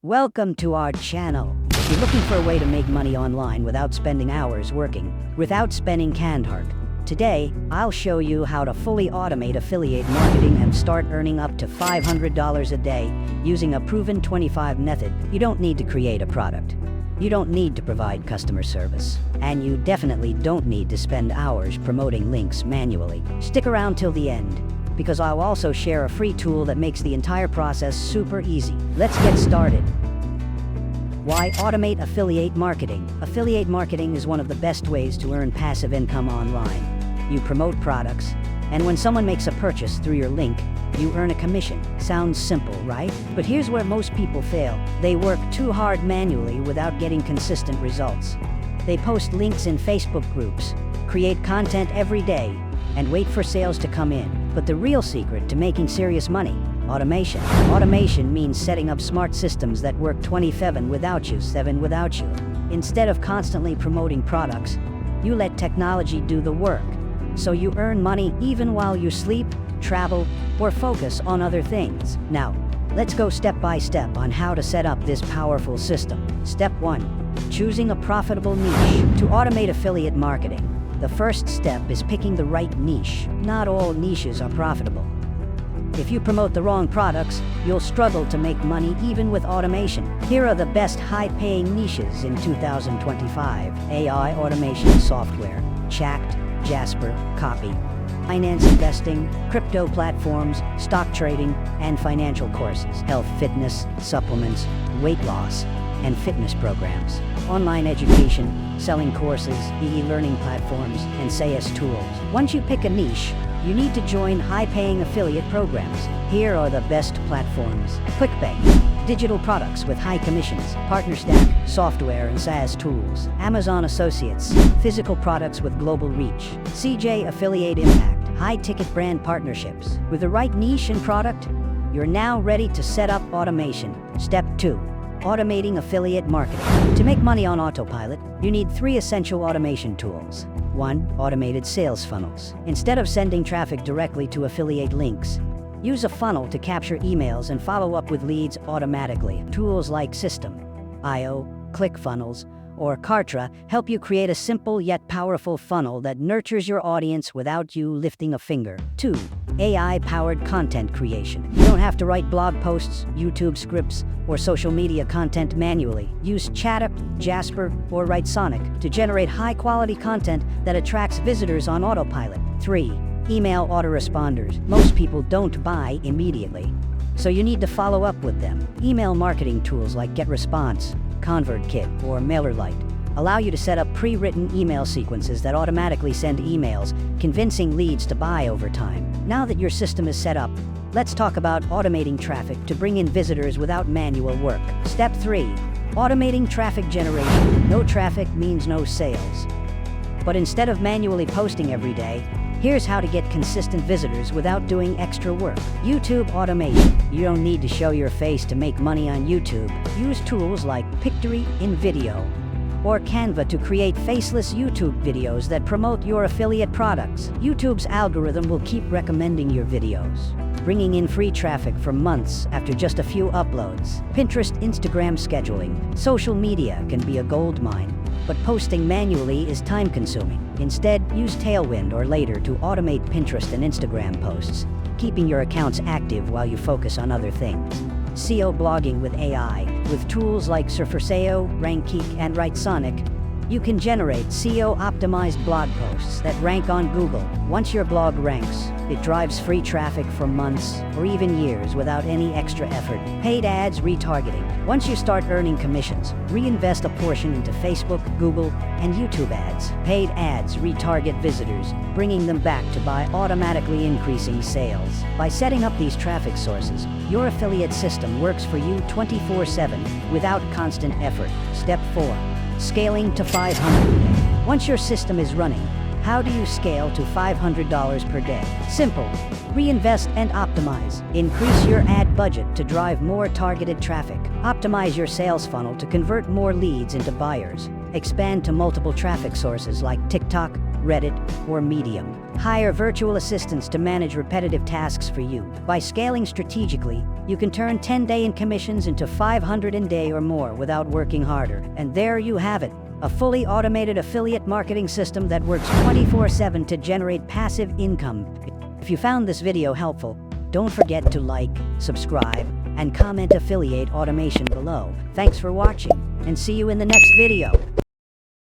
Welcome to our channel. If you're looking for a way to make money online without spending hours working, without spending canned heart, today, I'll show you how to fully automate affiliate marketing and start earning up to $500 a day using a proven 25 method. You don't need to create a product. You don't need to provide customer service. And you definitely don't need to spend hours promoting links manually. Stick around till the end, because I'll also share a free tool that makes the entire process super easy. Let's get started. Why automate affiliate marketing? Affiliate marketing is one of the best ways to earn passive income online. You promote products, and when someone makes a purchase through your link, you earn a commission. Sounds simple, right? But here's where most people fail. They work too hard manually without getting consistent results. They post links in Facebook groups, create content every day, and wait for sales to come in. But the real secret to making serious money: automation. Automation means setting up smart systems that work 24/7 without you. Instead of constantly promoting products, you let technology do the work. So you earn money even while you sleep, travel, or focus on other things. Now, let's go step by step on how to set up this powerful system. Step 1. Choosing a profitable niche. To automate affiliate marketing, the first step is picking the right niche. Not all niches are profitable. If you promote the wrong products, you'll struggle to make money even with automation. Here are the best high-paying niches in 2025. AI automation software, Jasper, copy, finance investing, crypto platforms, stock trading, and financial courses, health, fitness, supplements, weight loss, and fitness programs, online education, selling courses, e-learning platforms, and SaaS tools. Once you pick a niche, you need to join high-paying affiliate programs. Here are the best platforms: ClickPay, digital products with high commissions; PartnerStack, software and SaaS tools; Amazon Associates, physical products with global reach; CJ Affiliate Impact, high-ticket brand partnerships. With the right niche and product, you're now ready to set up automation. Step 2. Automating affiliate marketing. To make money on Autopilot, you need 3 essential automation tools. 1. Automated sales funnels. Instead of sending traffic directly to affiliate links, use a funnel to capture emails and follow up with leads automatically. Tools like System.io, ClickFunnels, or Kartra help you create a simple yet powerful funnel that nurtures your audience without you lifting a finger. 2. AI-powered content creation. You don't have to write blog posts, YouTube scripts, or social media content manually. Use Jasper, or Ronic to generate high-quality content that attracts visitors on Autopilot. 3. Email autoresponders. Most people don't buy immediately, so you need to follow up with them. Email marketing tools like GetResponse, ConvertKit, or MailerLite allow you to set up pre-written email sequences that automatically send emails, convincing leads to buy over time. Now that your system is set up, let's talk about automating traffic to bring in visitors without manual work. Step 3. Automating traffic generation. No traffic means no sales. But instead of manually posting every day, here's how to get consistent visitors without doing extra work. YouTube automation. You don't need to show your face to make money on YouTube. Use tools like Pictory, InVideo, or Canva to create faceless YouTube videos that promote your affiliate products. YouTube's algorithm will keep recommending your videos, bringing in free traffic for months after just a few uploads. Pinterest, Instagram scheduling. Social media can be a goldmine, but posting manually is time-consuming. Instead, use Tailwind or Later to automate Pinterest and Instagram posts, keeping your accounts active while you focus on other things. SEO blogging with AI. With tools like SEO, Ronic, and Ronic, you can generate SEO-optimized blog posts that rank on Google. Once your blog ranks, it drives free traffic for months or even years without any extra effort. Paid ads retargeting. Once you start earning commissions, reinvest a portion into Facebook, Google, and YouTube ads. Paid ads retarget visitors, bringing them back to buy, automatically increasing sales. By setting up these traffic sources, your affiliate system works for you 24/7 without constant effort. Step 4. Scaling to $500. Once your system is running, how do you scale to $500 per day? Simple. Reinvest and optimize. Increase your ad budget to drive more targeted traffic. Optimize your sales funnel to convert more leads into buyers. Expand to multiple traffic sources like TikTok, Reddit, or Medium. Hire virtual assistants to manage repetitive tasks for you. By scaling strategically, you can turn 10-day in commissions into 500 in day or more without working harder. And there you have it. A fully automated affiliate marketing system that works 24/7 to generate passive income. If you found this video helpful, don't forget to like, subscribe, and comment affiliate automation below. Thanks for watching, and see you in the next video.